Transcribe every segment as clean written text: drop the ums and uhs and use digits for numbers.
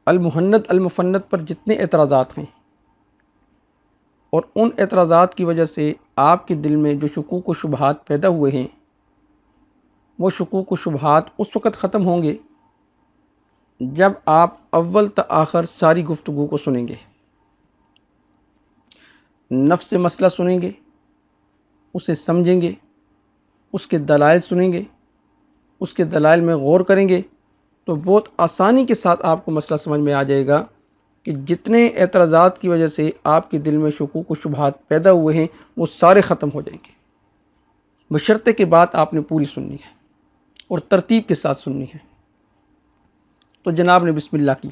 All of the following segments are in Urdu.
المہند المفند پر جتنے اعتراضات ہیں، اور ان اعتراضات کی وجہ سے آپ کے دل میں جو شکوک و شبہات پیدا ہوئے ہیں، وہ شکوک و شبہات اس وقت ختم ہوں گے جب آپ اول تا آخر ساری گفتگو کو سنیں گے، نفس سے مسئلہ سنیں گے، اسے سمجھیں گے، اس کے دلائل سنیں گے، اس کے دلائل میں غور کریں گے، تو بہت آسانی کے ساتھ آپ کو مسئلہ سمجھ میں آ جائے گا کہ جتنے اعتراضات کی وجہ سے آپ کے دل میں شکوک و شبہات پیدا ہوئے ہیں وہ سارے ختم ہو جائیں گے، بشرطے کہ بات آپ نے پوری سننی ہے اور ترتیب کے ساتھ سننی ہے۔ تو جناب نے بسم اللہ کی،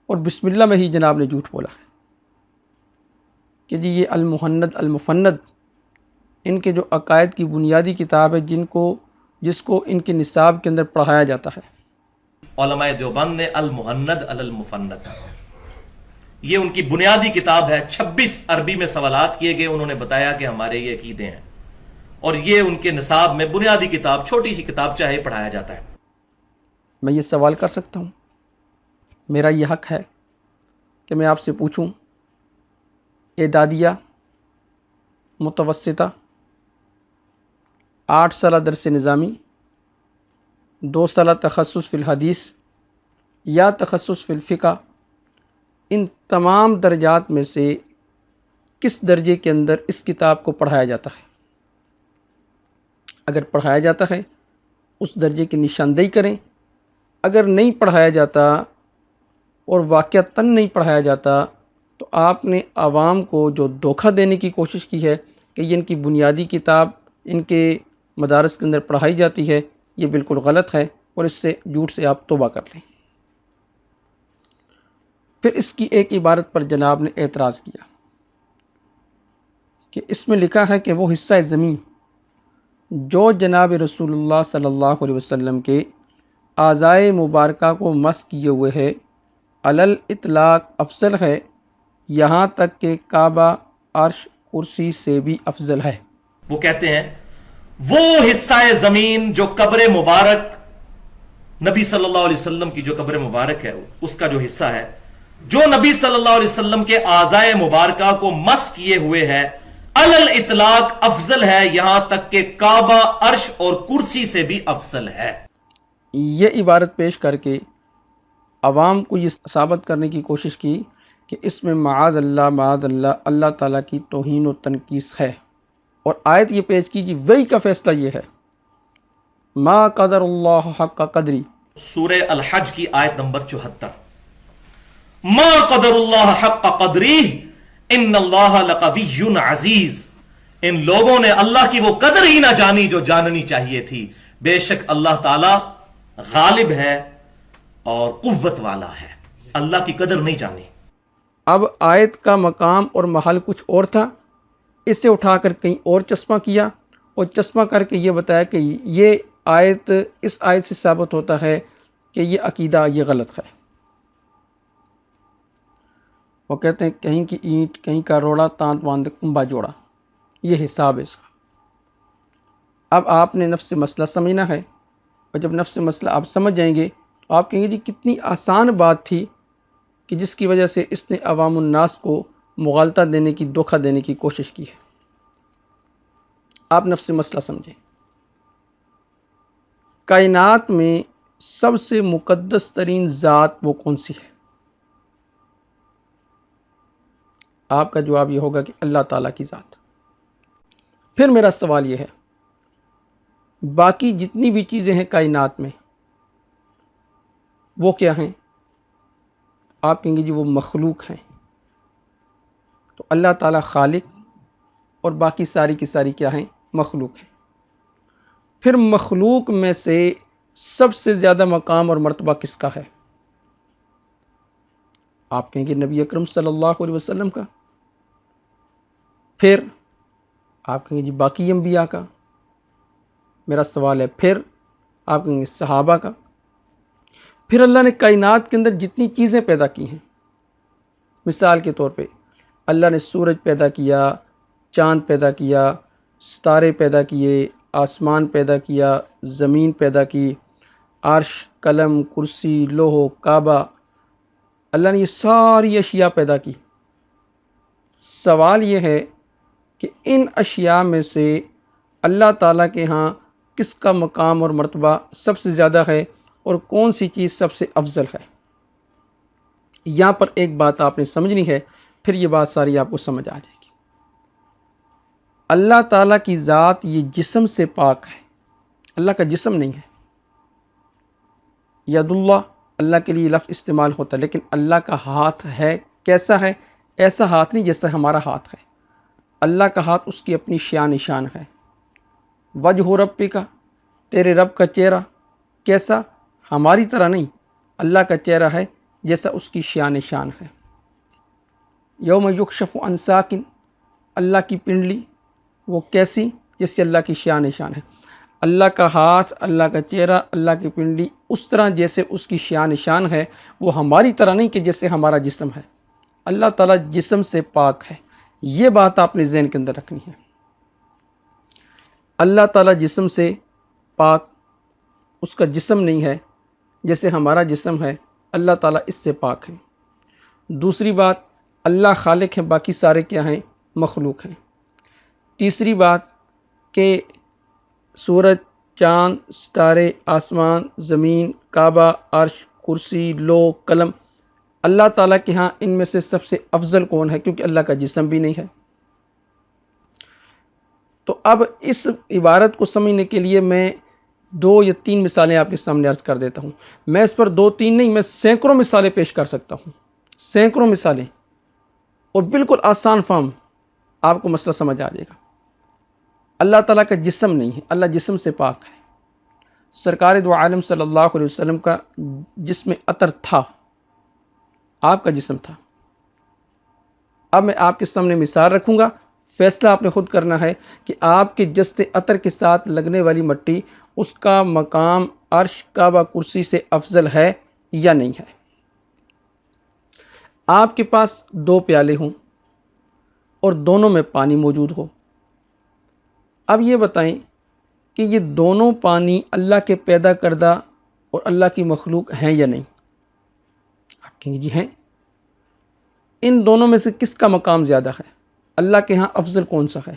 اور بسم اللہ میں ہی جناب نے جھوٹ بولا ہے کہ جی یہ المہند المفند ان کے جو عقائد کی بنیادی کتاب ہے جس کو ان کے نصاب کے اندر پڑھایا جاتا ہے۔ علماء دیوبند نے المہند المفند، یہ ان کی بنیادی کتاب ہے۔ 26 عربی میں سوالات کیے گئے، انہوں نے بتایا کہ ہمارے یہ عقیدے ہیں، اور یہ ان کے نصاب میں بنیادی کتاب، چھوٹی سی کتاب چاہے پڑھایا جاتا ہے۔ میں یہ سوال کر سکتا ہوں، میرا یہ حق ہے کہ میں آپ سے پوچھوں، اعدادیہ، متوسطہ، 8 سالہ درس نظامی، 2 سالہ تخصص فی الحدیث یا تخصص فی الفقہ، ان تمام درجات میں سے کس درجے کے اندر اس کتاب کو پڑھایا جاتا ہے؟ اگر پڑھایا جاتا ہے اس درجے کی نشاندہی کریں، اگر نہیں پڑھایا جاتا اور واقعتاً نہیں پڑھایا جاتا تو آپ نے عوام کو جو دھوکہ دینے کی کوشش کی ہے کہ یہ ان کی بنیادی کتاب ان کے مدارس کے اندر پڑھائی جاتی ہے، یہ بالکل غلط ہے، اور اس سے جھوٹ سے آپ توبہ کر لیں۔ پھر اس کی ایک عبارت پر جناب نے اعتراض کیا کہ اس میں لکھا ہے کہ وہ حصہ زمین جو جناب رسول اللہ صلی اللہ علیہ وسلم کے اعضائے مبارکہ کو مس کیے ہوئے ہے، علل اطلاق افضل ہے، یہاں تک کہ کعبہ عرش کرسی سے بھی افضل ہے۔ وہ کہتے ہیں وہ حصہ زمین جو قبر مبارک، نبی صلی اللہ علیہ وسلم کی جو قبر مبارک ہے اس کا جو حصہ ہے، جو نبی صلی اللہ علیہ وسلم کے اعضائے مبارکہ کو مس کیے ہوئے ہے، علل اطلاق افضل ہے، یہاں تک کہ کعبہ عرش اور کرسی سے بھی افضل ہے۔ یہ عبارت پیش کر کے عوام کو یہ ثابت کرنے کی کوشش کی کہ اس میں معاذ اللہ اللہ تعالیٰ کی توہین و تنقیص ہے، اور آیت یہ پیش کی جی وہی کا فیصلہ یہ ہے، ما قدر اللہ حق قدری، سورہ الحج کی آیت نمبر 74، ما قدر اللہ حق قدری ان اللہ لقوی عزیز، ان لوگوں نے اللہ کی وہ قدر ہی نہ جانی جو جاننی چاہیے تھی، بے شک اللہ تعالی غالب ہے اور قوت والا ہے، اللہ کی قدر نہیں جانی۔ اب آیت کا مقام اور محل کچھ اور تھا، اسے اٹھا کر کہیں اور چشمہ کیا، اور چشمہ کر کے یہ بتایا کہ یہ آیت، اس آیت سے ثابت ہوتا ہے کہ یہ عقیدہ یہ غلط ہے۔ وہ کہتے ہیں کہیں کی اینٹ کہیں کا روڑا، تانت باندھ کنبا جوڑا، یہ حساب ہے اس کا۔ اب آپ نے نفس مسئلہ سمجھنا ہے، اور جب نفس مسئلہ آپ سمجھ جائیں گے تو آپ کہیں گے جی کتنی آسان بات تھی کہ جس کی وجہ سے اس نے عوام الناس کو مغالطہ دینے کی، دھوکہ دینے کی کوشش کی ہے۔ آپ نفس مسئلہ سمجھیں، کائنات میں سب سے مقدس ترین ذات وہ کون سی ہے؟ آپ کا جواب یہ ہوگا کہ اللہ تعالیٰ کی ذات۔ پھر میرا سوال یہ ہے، باقی جتنی بھی چیزیں ہیں کائنات میں وہ کیا ہیں؟ آپ کہیں گے جی وہ مخلوق ہیں۔ تو اللہ تعالیٰ خالق اور باقی ساری کی ساری کیا ہیں؟ مخلوق ہیں۔ پھر مخلوق میں سے سب سے زیادہ مقام اور مرتبہ کس کا ہے؟ آپ کہیں گے نبی اکرم صلی اللہ علیہ وسلم کا۔ پھر آپ کہیں گے جی باقی انبیاء کا۔ میرا سوال ہے پھر آپ کہیں گے صحابہ کا۔ پھر اللہ نے کائنات کے اندر جتنی چیزیں پیدا کی ہیں، مثال کے طور پہ اللہ نے سورج پیدا کیا، چاند پیدا کیا، ستارے پیدا کیے، آسمان پیدا کیا، زمین پیدا کی، عرش، قلم، کرسی، لوح، کعبہ، اللہ نے یہ ساری اشیاء پیدا کی۔ سوال یہ ہے کہ ان اشیاء میں سے اللہ تعالیٰ کے ہاں کس کا مقام اور مرتبہ سب سے زیادہ ہے اور کون سی چیز سب سے افضل ہے؟ یہاں پر ایک بات آپ نے سمجھنی ہے، پھر یہ بات ساری آپ کو سمجھ آ جائے گی۔ اللہ تعالیٰ کی ذات یہ جسم سے پاک ہے، اللہ کا جسم نہیں ہے۔ ید اللہ، اللہ کے لیے لفظ استعمال ہوتا ہے، لیکن اللہ کا ہاتھ ہے، کیسا ہے؟ ایسا ہاتھ نہیں جیسا ہمارا ہاتھ ہے۔ اللہ کا ہاتھ اس کی اپنی شان نشان ہے۔ وجہ ربک کا، تیرے رب کا چہرہ کیسا؟ ہماری طرح نہیں، اللہ کا چہرہ ہے جیسا اس کی شان نشان ہے۔ یوم یکشف عن ساق، اللہ کی پنڈلی وہ کیسی؟ جیسے اللہ کی شان نشان ہے۔ اللہ کا ہاتھ، اللہ کا چہرہ، اللہ کی پنڈلی اس طرح جیسے اس کی شان نشان ہے، وہ ہماری طرح نہیں کہ جیسے ہمارا جسم ہے۔ اللہ تعالیٰ جسم سے پاک ہے، یہ بات آپ نے ذہن کے اندر رکھنی ہے۔ اللہ تعالیٰ جسم سے پاک، اس کا جسم نہیں ہے جیسے ہمارا جسم ہے، اللہ تعالیٰ اس سے پاک ہے۔ دوسری بات، اللہ خالق ہے، باقی سارے کیا ہیں؟ مخلوق ہیں۔ تیسری بات کہ سورج، چاند، ستارے، آسمان، زمین، کعبہ، عرش، کرسی، لوح، قلم، اللہ تعالیٰ کے ہاں ان میں سے سب سے افضل کون ہے؟ کیونکہ اللہ کا جسم بھی نہیں ہے۔ تو اب اس عبارت کو سمجھنے کے لیے میں 2 یا 3 مثالیں آپ کے سامنے عرض کر دیتا ہوں۔ میں اس پر 2-3 نہیں، میں سینکڑوں مثالیں پیش کر سکتا ہوں، سینکڑوں مثالیں، اور بالکل آسان فہم آپ کو مسئلہ سمجھ آ جائے گا۔ اللہ تعالیٰ کا جسم نہیں ہے، اللہ جسم سے پاک ہے۔ سرکار دو عالم صلی اللہ علیہ وسلم کا جسم عطر تھا، آپ کا جسم تھا۔ اب میں آپ کے سامنے مثال رکھوں گا، فیصلہ آپ نے خود کرنا ہے کہ آپ کے جسد عطر کے ساتھ لگنے والی مٹی، اس کا مقام عرش، کعبہ، کرسی سے افضل ہے یا نہیں ہے۔ آپ کے پاس 2 پیالے ہوں اور دونوں میں پانی موجود ہو، اب یہ بتائیں کہ یہ دونوں پانی اللہ کے پیدا کردہ اور اللہ کی مخلوق ہیں یا نہیں؟ آپ کہیں گے جی ہیں۔ ان دونوں میں سے کس کا مقام زیادہ ہے؟ اللہ کے ہاں افضل کون سا ہے؟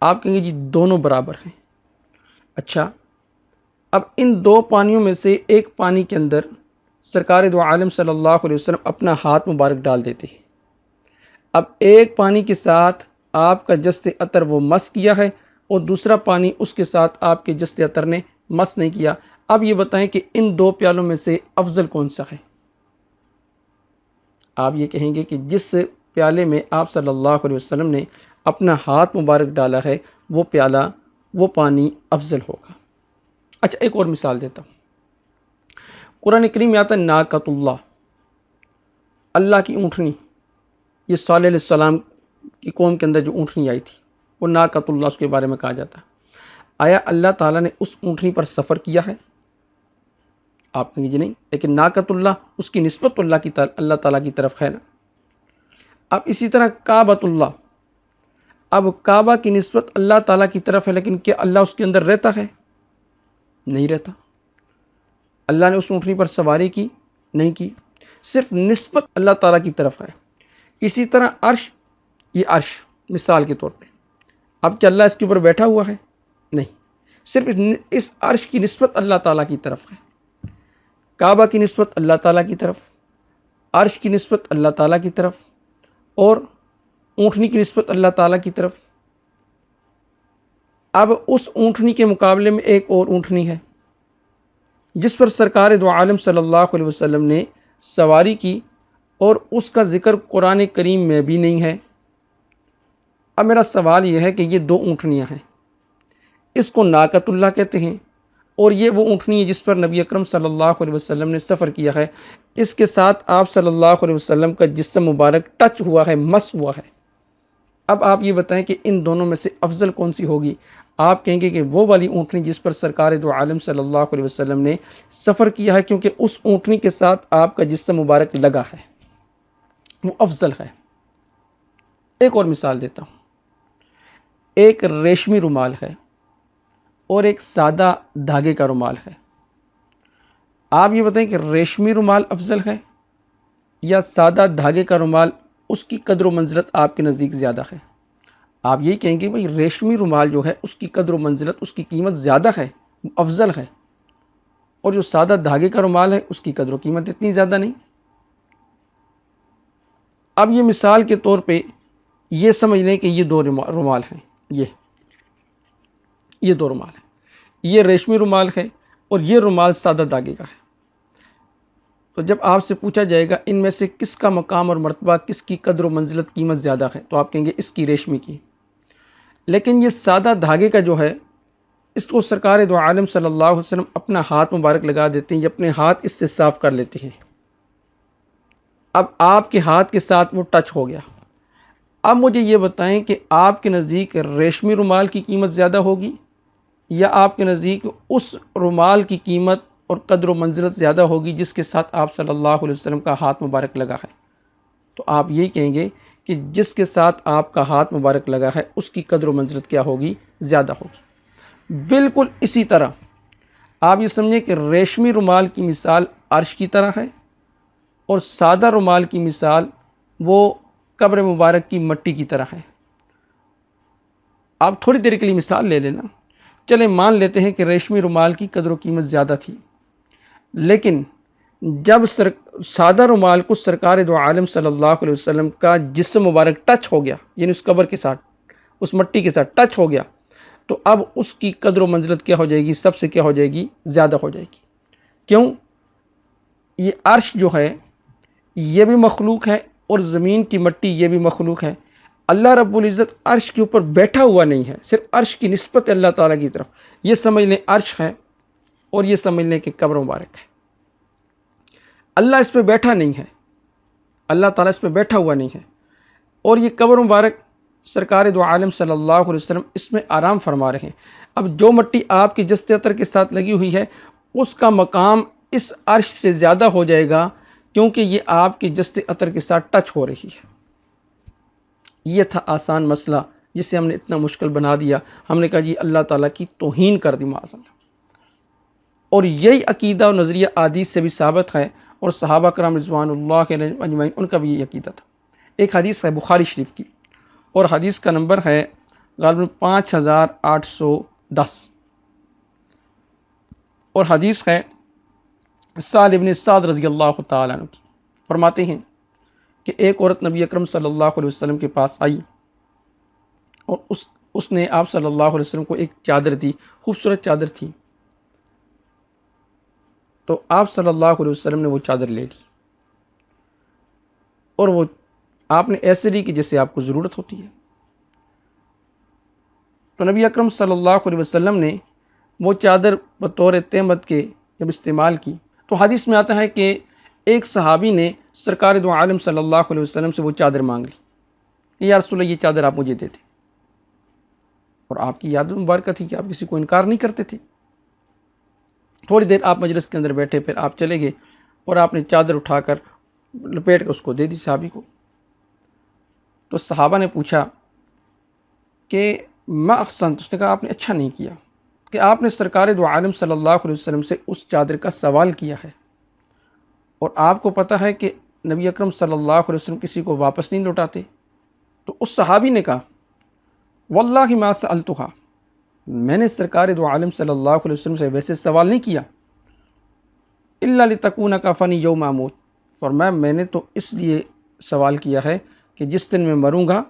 آپ کہیں گے جی دونوں برابر ہیں۔ اچھا، اب ان 2 پانیوں میں سے ایک پانی کے اندر سرکار دو عالم صلی اللہ علیہ وسلم اپنا ہاتھ مبارک ڈال دیتے ہیں۔ اب ایک پانی کے ساتھ آپ کا جسد عطر وہ مس کیا ہے اور دوسرا پانی اس کے ساتھ آپ کے جسد عطر نے مس نہیں کیا۔ اب یہ بتائیں کہ ان 2 پیالوں میں سے افضل کون سا ہے؟ آپ یہ کہیں گے کہ جس پیالے میں آپ صلی اللہ علیہ وسلم نے اپنا ہاتھ مبارک ڈالا ہے وہ پیالہ، وہ پانی افضل ہوگا۔ اچھا، ایک اور مثال دیتا ہوں۔ قرآن کریم میں آتا ہے ناقۃ اللہ، اللہ کی اونٹنی۔ یہ صالح علیہ السلام کی قوم کے اندر جو اونٹنی آئی تھی وہ ناقۃ اللہ، اس کے بارے میں کہا جاتا ہے۔ آیا اللہ تعالیٰ نے اس اونٹنی پر سفر کیا ہے؟ آپ کہیں گے جی نہیں، لیکن ناقۃ اللہ، اس کی نسبت اللہ تعالیٰ کی طرف ہے نا۔ اب اسی طرح کعبۃ اللہ، اب کعبہ کی نسبت اللہ تعالیٰ کی طرف ہے، لیکن کیا اللہ اس کے اندر رہتا ہے؟ نہیں رہتا۔ اللہ نے اس اونٹنی پر سواری کی؟ نہیں کی، صرف نسبت اللہ تعالیٰ کی طرف ہے۔ اسی طرح عرش، یہ عرش مثال کے طور پہ، اب کیا اللہ اس کے اوپر بیٹھا ہوا ہے؟ نہیں، صرف اس عرش کی نسبت اللہ تعالیٰ کی طرف ہے۔ کعبہ کی نسبت اللہ تعالیٰ کی طرف، عرش کی نسبت اللہ تعالیٰ کی طرف، اور اونٹنی کی نسبت اللہ تعالیٰ کی طرف۔ اب اس اونٹنی کے مقابلے میں ایک اور اونٹنی ہے جس پر سرکار دو عالم صلی اللہ علیہ وسلم نے سواری کی، اور اس کا ذکر قرآن کریم میں بھی نہیں ہے۔ اب میرا سوال یہ ہے کہ یہ 2 اونٹنیاں ہیں، اس کو ناقۃ اللہ کہتے ہیں، اور یہ وہ اونٹنی ہے جس پر نبی اکرم صلی اللہ علیہ وسلم نے سفر کیا ہے، اس کے ساتھ آپ صلی اللہ علیہ وسلم کا جسم مبارک ٹچ ہوا ہے، مس ہوا ہے۔ اب آپ یہ بتائیں کہ ان دونوں میں سے افضل کون سی ہوگی؟ آپ کہیں گے کہ وہ والی اونٹنی جس پر سرکار دو عالم صلی اللہ علیہ وسلم نے سفر کیا ہے، کیونکہ اس اونٹنی کے ساتھ آپ کا جسم مبارک لگا ہے، وہ افضل ہے۔ ایک اور مثال دیتا ہوں۔ ایک ریشمی رومال ہے اور ایک سادہ دھاگے کا رومال ہے۔ آپ یہ بتائیں کہ ریشمی رومال افضل ہے یا سادہ دھاگے کا رومال، اس کی قدر و منزلت آپ کے نزدیک زیادہ ہے؟ آپ یہی کہیں گے بھئی ریشمی رومال جو ہے اس کی قدر و منزلت، اس کی قیمت زیادہ ہے، افضل ہے، اور جو سادہ دھاگے کا رومال ہے اس کی قدر و قیمت اتنی زیادہ نہیں۔ اب یہ مثال کے طور پہ یہ سمجھ لیں کہ یہ دو رومال ہیں، یہ دو رومال ہیں، یہ ریشمی رومال ہے اور یہ رومال سادہ دھاگے کا ہے۔ تو جب آپ سے پوچھا جائے گا ان میں سے کس کا مقام اور مرتبہ، کس کی قدر و منزلت قیمت زیادہ ہے، تو آپ کہیں گے اس کی، ریشمی کی۔ لیکن یہ سادہ دھاگے کا جو ہے اس کو سرکار دو عالم صلی اللہ علیہ وسلم اپنا ہاتھ مبارک لگا دیتے ہیں، یہ اپنے ہاتھ اس سے صاف کر لیتے ہیں۔ اب آپ کے ہاتھ کے ساتھ وہ ٹچ ہو گیا۔ اب مجھے یہ بتائیں کہ آپ کے نزدیک ریشمی رومال کی قیمت زیادہ ہوگی یا آپ کے نزدیک اس رومال کی قیمت اور قدر و منزلت زیادہ ہوگی جس کے ساتھ آپ صلی اللہ علیہ وسلم کا ہاتھ مبارک لگا ہے؟ تو آپ یہی کہیں گے کہ جس کے ساتھ آپ کا ہاتھ مبارک لگا ہے اس کی قدر و منزلت کیا ہوگی؟ زیادہ ہوگی۔ بالکل اسی طرح آپ یہ سمجھیں کہ ریشمی رومال کی مثال عرش کی طرح ہے اور سادہ رومال کی مثال وہ قبر مبارک کی مٹی کی طرح ہے۔ آپ تھوڑی دیر کے لیے مثال لے لینا، چلیں مان لیتے ہیں کہ ریشمی رومال کی قدر و قیمت زیادہ تھی، لیکن جب سادہ رومال کو سرکار دو عالم صلی اللہ علیہ وسلم کا جسم مبارک ٹچ ہو گیا، یعنی اس قبر کے ساتھ، اس مٹی کے ساتھ ٹچ ہو گیا، تو اب اس کی قدر و منزلت کیا ہو جائے گی؟ سب سے کیا ہو جائے گی؟ زیادہ ہو جائے گی۔ کیوں؟ یہ عرش جو ہے یہ بھی مخلوق ہے اور زمین کی مٹی یہ بھی مخلوق ہے۔ اللہ رب العزت عرش کے اوپر بیٹھا ہوا نہیں ہے، صرف عرش کی نسبت اللہ تعالیٰ کی طرف۔ یہ سمجھ لیں عرش ہے اور یہ سمجھ لیں کہ قبر مبارک ہے۔ اللہ اس پہ بیٹھا نہیں ہے، اللہ تعالیٰ اس پہ بیٹھا ہوا نہیں ہے، اور یہ قبر مبارک سرکار دو عالم صلی اللہ علیہ وسلم اس میں آرام فرما رہے ہیں۔ اب جو مٹی آپ کے جسد عطر کے ساتھ لگی ہوئی ہے اس کا مقام اس عرش سے زیادہ ہو جائے گا، کیونکہ یہ آپ کے جسد عطر کے ساتھ ٹچ ہو رہی ہے۔ یہ تھا آسان مسئلہ جسے ہم نے اتنا مشکل بنا دیا۔ ہم نے کہا جی اللہ تعالیٰ کی توہین کر دی معاذ اللہ۔ اور یہی عقیدہ اور نظریہ احادیث سے بھی ثابت ہے، اور صحابہ کرام رضوان اللہ علیہم اجمعین ان کا بھی یہ عقیدہ تھا۔ ایک حدیث ہے بخاری شریف کی، اور حدیث کا نمبر ہے غالباً 5810، اور حدیث ہے سہل بن سعد رضی اللہ تعالیٰ عنہ کی۔ فرماتے ہیں کہ ایک عورت نبی اکرم صلی اللہ علیہ وسلم کے پاس آئی، اور اس نے آپ صلی اللہ علیہ وسلم کو ایک چادر دی، خوبصورت چادر تھی۔ تو آپ صلی اللہ علیہ وسلم نے وہ چادر لے لی، اور وہ آپ نے ایسے لی کہ جیسے آپ کو ضرورت ہوتی ہے۔ تو نبی اکرم صلی اللہ علیہ وسلم نے وہ چادر بطور تہمت کے جب استعمال کی، تو حدیث میں آتا ہے کہ ایک صحابی نے سرکار دو عالم صلی اللہ علیہ وسلم سے وہ چادر مانگ لی کہ یا رسول اللہ یہ چادر آپ مجھے دے دیں، اور آپ کی عادت مبارکہ تھی کہ آپ کسی کو انکار نہیں کرتے تھے۔ تھوڑی دیر آپ مجلس کے اندر بیٹھے، پھر آپ چلے گئے اور آپ نے چادر اٹھا کر لپیٹ کر اس کو دے دی صحابی کو۔ تو صحابہ نے پوچھا کہ ما احسنت، اس نے کہا آپ نے اچھا نہیں کیا کہ آپ نے سرکار دو عالم صلی اللہ علیہ وسلم سے اس چادر کا سوال کیا ہے، اور آپ کو پتہ ہے کہ نبی اکرم صلی اللہ علیہ وسلم کسی کو واپس نہیں لوٹاتے۔ تو اس صحابی نے کہا واللہ ما سألتھا، میں نے سرکار دو عالم صلی اللہ علیہ وسلم سے ویسے سوال نہیں کیا، الا لتکون کفنی یوم اموت، فرمایا میں نے تو اس لیے سوال کیا ہے کہ جس دن میں مروں گا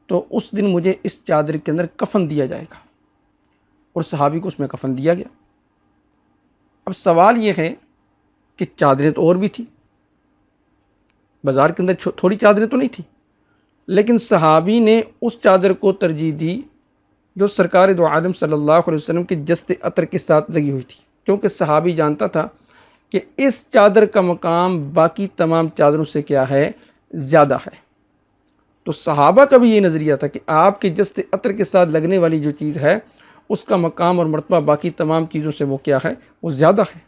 تو اس دن مجھے اس چادر کے اندر کفن دیا جائے گا، اور صحابی کو اس میں کفن دیا گیا۔ اب سوال یہ ہے کہ چادریں تو اور بھی تھیں، بازار کے اندر تھوڑی چادریں تو نہیں تھیں، لیکن صحابی نے اس چادر کو ترجیح دی جو سرکار دو عالم صلی اللہ علیہ وسلم کے جسد عطر کے ساتھ لگی ہوئی تھی، کیونکہ صحابی جانتا تھا کہ اس چادر کا مقام باقی تمام چادروں سے کیا ہے؟ زیادہ ہے۔ تو صحابہ کا بھی یہ نظریہ تھا کہ آپ کے جسد عطر کے ساتھ لگنے والی جو چیز ہے اس کا مقام اور مرتبہ باقی تمام چیزوں سے وہ کیا ہے؟ وہ زیادہ ہے۔